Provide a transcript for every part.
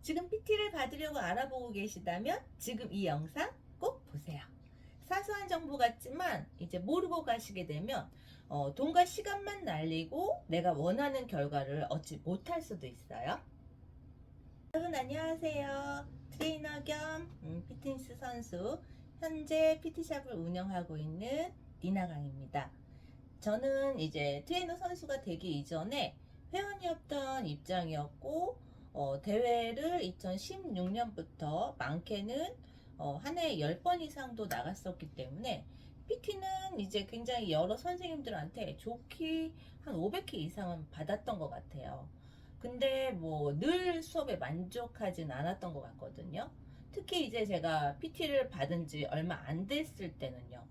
지금 PT를 받으려고 알아보고 계시다면 지금 이 영상 꼭 보세요. 사소한 정보 같지만 이제 모르고 가시게 되면 돈과 시간만 날리고 내가 원하는 결과를 얻지 못할 수도 있어요. 여러분 안녕하세요. 트레이너 겸 피트니스 선수, 현재 PT샵을 운영하고 있는 니나강입니다. 저는 이제 트레이너 선수가 되기 이전에 회원이었던 입장이었고, 대회를 2016년부터 많게는 한 해에 10번 이상도 나갔었기 때문에 PT는 이제 굉장히 여러 선생님들한테 좋게 한 500회 이상은 받았던 것 같아요. 근데 뭐 늘 수업에 만족하진 않았던 것 같거든요. 특히 이제 제가 PT를 받은 지 얼마 안 됐을 때는요.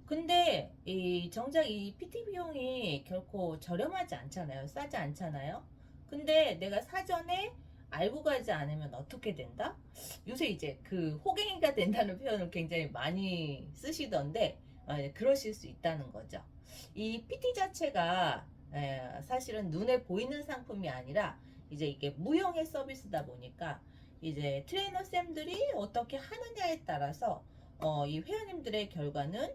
근데 이 정작 이 PT 비용이 결코 저렴하지 않잖아요. 싸지 않잖아요. 근데 내가 사전에 알고 가지 않으면 어떻게 된다? 요새 이제 그 호갱이가 된다는 표현을 굉장히 많이 쓰시던데 그러실 수 있다는 거죠. 이 PT 자체가 사실은 눈에 보이는 상품이 아니라 이제 이게 무형의 서비스다 보니까 이제 트레이너 쌤들이 어떻게 하느냐에 따라서 이 회원님들의 결과는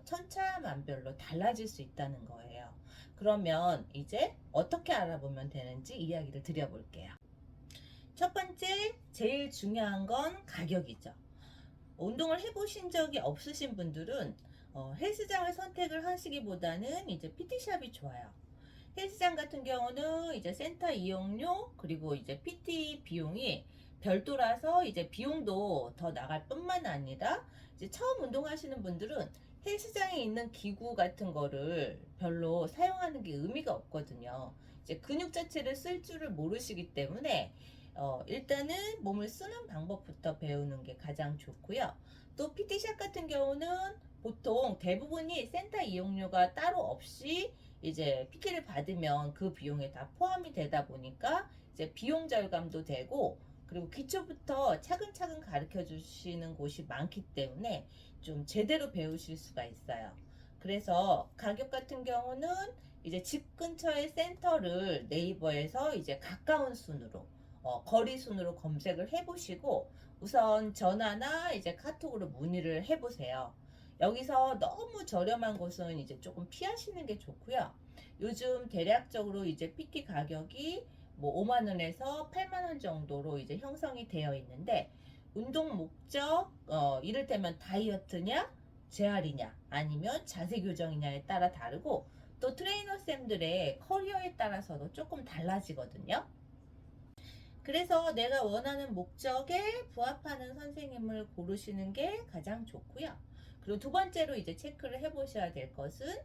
천차만별로 달라질 수 있다는 거예요. 그러면 이제 어떻게 알아보면 되는지 이야기를 드려볼게요. 첫 번째, 제일 중요한 건 가격이죠. 운동을 해보신 적이 없으신 분들은 헬스장을 선택을 하시기보다는 이제 PT샵이 좋아요. 헬스장 같은 경우는 이제 센터 이용료 그리고 이제 PT 비용이 별도라서 이제 비용도 더 나갈 뿐만 아니라 이제 처음 운동하시는 분들은 헬스장에 있는 기구 같은 거를 별로 사용하는 게 의미가 없거든요. 이제 근육 자체를 쓸 줄을 모르시기 때문에 일단은 몸을 쓰는 방법부터 배우는 게 가장 좋고요. 또 PT샵 같은 경우는 보통 대부분이 센터 이용료가 따로 없이 이제 PT를 받으면 그 비용에 다 포함이 되다 보니까 이제 비용 절감도 되고, 그리고 기초부터 차근차근 가르쳐 주시는 곳이 많기 때문에 좀 제대로 배우실 수가 있어요. 그래서 가격 같은 경우는 이제 집 근처의 센터를 네이버에서 이제 가까운 순으로 거리 순으로 검색을 해보시고 우선 전화나 이제 카톡으로 문의를 해보세요. 여기서 너무 저렴한 곳은 이제 조금 피하시는 게 좋고요. 요즘 대략적으로 이제 PT 가격이 뭐 5만 원에서 8만 원 정도로 이제 형성이 되어 있는데, 운동 목적, 이를테면 다이어트냐, 재활이냐, 아니면 자세 교정이냐에 따라 다르고, 또 트레이너 쌤들의 커리어에 따라서도 조금 달라지거든요. 그래서 내가 원하는 목적에 부합하는 선생님을 고르시는 게 가장 좋고요. 그리고 두 번째로 이제 체크를 해보셔야 될 것은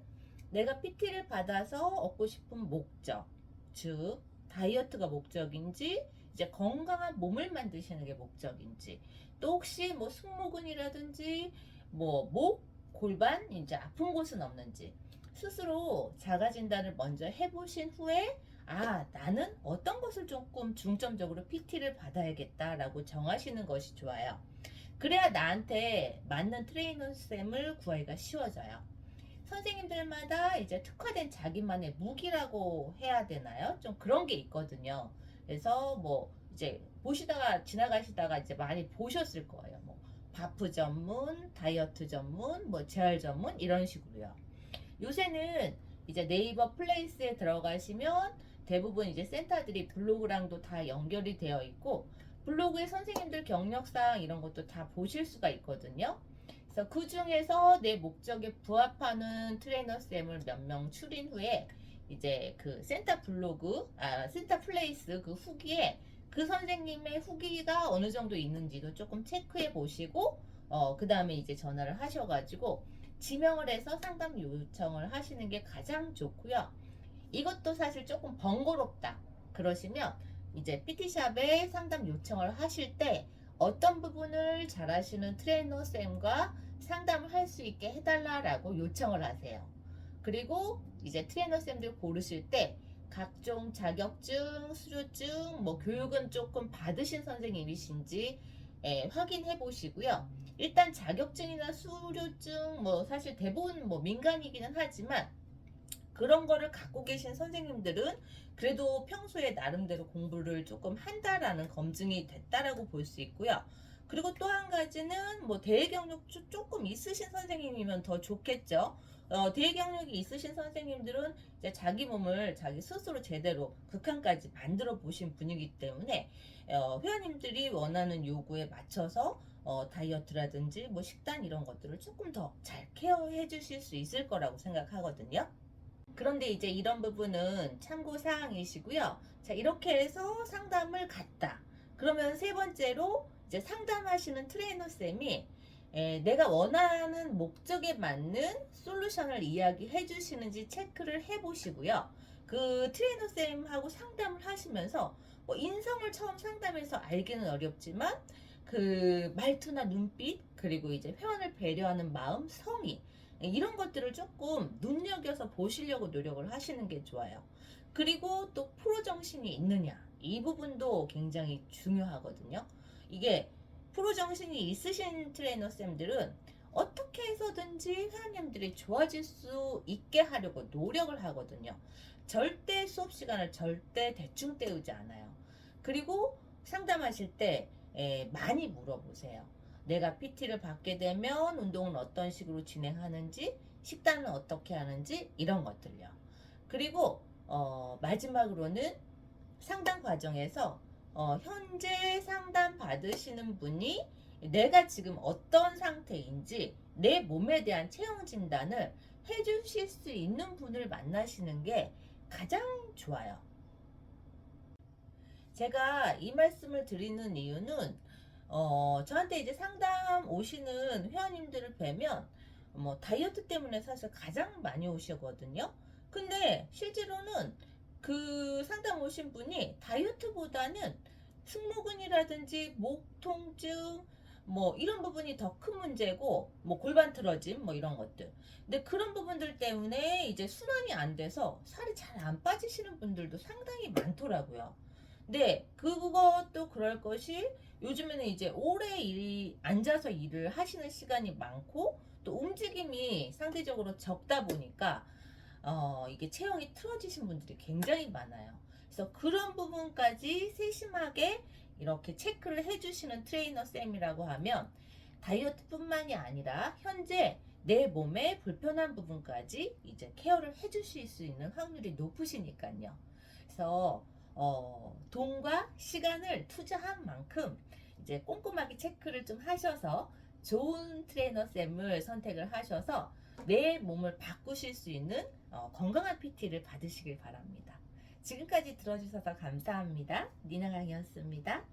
내가 PT를 받아서 얻고 싶은 목적, 즉 다이어트가 목적인지 이제 건강한 몸을 만드시는 게 목적인지, 또 혹시 뭐 승모근이라든지 뭐 목, 골반 이제 아픈 곳은 없는지 스스로 자가 진단을 먼저 해보신 후에 나는 어떤 것을 조금 중점적으로 PT를 받아야겠다라고 정하시는 것이 좋아요. 그래야 나한테 맞는 트레이너 쌤을 구하기가 쉬워져요. 선생님들마다 이제 특화된 자기만의 무기라고 해야 되나요? 좀 그런 게 있거든요. 그래서 뭐 이제 보시다가 지나가시다가 이제 많이 보셨을 거예요. 뭐 바프 전문, 다이어트 전문, 뭐 재활 전문 이런 식으로요. 요새는 이제 네이버 플레이스에 들어가시면 대부분 이제 센터들이 블로그랑도 다 연결이 되어 있고, 블로그에 선생님들 경력상 이런 것도 다 보실 수가 있거든요. 그래서 그 중에서 내 목적에 부합하는 트레이너 쌤을 몇 명 추린 후에 이제 그 센터 블로그, 센터 플레이스 그 후기에 그 선생님의 후기가 어느 정도 있는지도 조금 체크해 보시고, 그 다음에 이제 전화를 하셔가지고 지명을 해서 상담 요청을 하시는 게 가장 좋고요. 이것도 사실 조금 번거롭다 그러시면 이제 PT샵에 상담 요청을 하실 때 어떤 부분을 잘 하시는 트레이너 쌤과 상담을 할 수 있게 해달라고 요청을 하세요. 그리고 이제 트레이너 쌤들 고르실 때 각종 자격증, 수료증, 뭐 교육은 조금 받으신 선생님이신지 확인해 보시고요. 일단 자격증이나 수료증 뭐 사실 대부분 뭐 민간이기는 하지만 그런 거를 갖고 계신 선생님들은 그래도 평소에 나름대로 공부를 조금 한다라는 검증이 됐다라고 볼 수 있고요. 그리고 또 한 가지는 뭐 대외 경력 조금 있으신 선생님이면 더 좋겠죠. 대외 경력이 있으신 선생님들은 이제 자기 몸을 자기 스스로 제대로 극한까지 만들어 보신 분이기 때문에 회원님들이 원하는 요구에 맞춰서 다이어트라든지 뭐 식단 이런 것들을 조금 더 잘 케어해 주실 수 있을 거라고 생각하거든요. 그런데 이제 이런 부분은 참고 사항이시고요. 자, 이렇게 해서 상담을 갔다. 그러면 세 번째로 이제 상담하시는 트레이너 쌤이 내가 원하는 목적에 맞는 솔루션을 이야기해 주시는지 체크를 해 보시고요. 그 트레이너 쌤하고 상담을 하시면서 뭐 인성을 처음 상담해서 알기는 어렵지만 그 말투나 눈빛 그리고 이제 회원을 배려하는 마음, 성의 이런 것들을 조금 눈여겨서 보시려고 노력을 하시는 게 좋아요. 그리고 또 프로 정신이 있느냐 이 부분도 굉장히 중요하거든요. 이게 프로 정신이 있으신 트레이너 쌤들은 어떻게 해서든지 회원님들이 좋아질 수 있게 하려고 노력을 하거든요. 절대 수업 시간을 절대 대충 때우지 않아요. 그리고 상담하실 때 많이 물어보세요. 내가 PT를 받게 되면 운동은 어떤 식으로 진행하는지, 식단은 어떻게 하는지 이런 것들요. 그리고 마지막으로는 상담 과정에서 현재 상담 받으시는 분이 내가 지금 어떤 상태인지 내 몸에 대한 체형 진단을 해주실 수 있는 분을 만나시는 게 가장 좋아요. 제가 이 말씀을 드리는 이유는 저한테 이제 상담 오시는 회원님들을 뵈면 뭐 다이어트 때문에 사실 가장 많이 오시거든요. 근데 실제로는 그 상담 오신 분이 다이어트보다는 승모근이라든지 목 통증 뭐 이런 부분이 더 큰 문제고 뭐 골반 틀어짐 뭐 이런 것들. 근데 그런 부분들 때문에 이제 순환이 안 돼서 살이 잘 안 빠지시는 분들도 상당히 많더라고요. 네, 그것도 그럴 것이 요즘에는 이제 오래 앉아서 일을 하시는 시간이 많고 또 움직임이 상대적으로 적다 보니까 이게 체형이 틀어지신 분들이 굉장히 많아요. 그래서 그런 부분까지 세심하게 이렇게 체크를 해주시는 트레이너 쌤이라고 하면 다이어트뿐만이 아니라 현재 내 몸에 불편한 부분까지 이제 케어를 해주실 수 있는 확률이 높으시니까요. 그래서 돈과 시간을 투자한 만큼 이제 꼼꼼하게 체크를 좀 하셔서 좋은 트레이너 쌤을 선택을 하셔서 내 몸을 바꾸실 수 있는 건강한 PT를 받으시길 바랍니다. 지금까지 들어주셔서 감사합니다. 니나 강이었습니다.